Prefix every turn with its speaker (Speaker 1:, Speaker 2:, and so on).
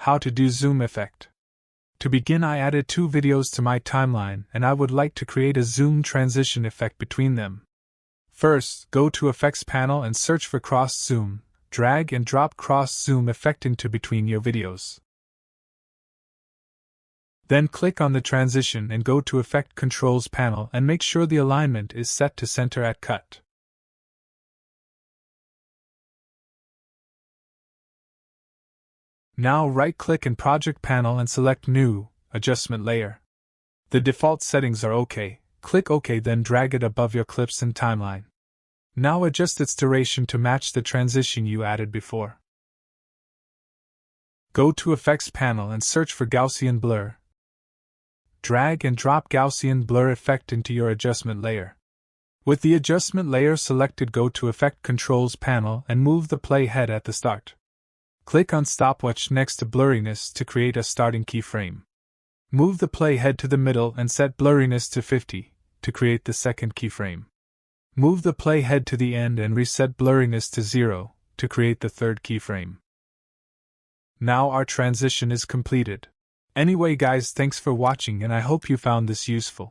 Speaker 1: How to do zoom effect. To begin, I added 2 videos to my timeline and I would like to create a zoom transition effect between them. First, go to Effects panel and search for Cross Zoom. Drag and drop Cross Zoom effect into between your videos. Then click on the transition and go to Effect Controls panel and make sure the alignment is set to center at cut. Now right-click in Project panel and select New, Adjustment Layer. The default settings are OK. Click OK, then drag it above your clips and timeline. Now adjust its duration to match the transition you added before. Go to Effects panel and search for Gaussian Blur. Drag and drop Gaussian Blur effect into your adjustment layer. With the adjustment layer selected, go to Effect Controls panel and move the playhead at the start. Click on Stopwatch next to Blurriness to create a starting keyframe. Move the playhead to the middle and set Blurriness to 50 to create the second keyframe. Move the playhead to the end and reset Blurriness to 0 to create the third keyframe. Now our transition is completed. Anyway guys, thanks for watching and I hope you found this useful.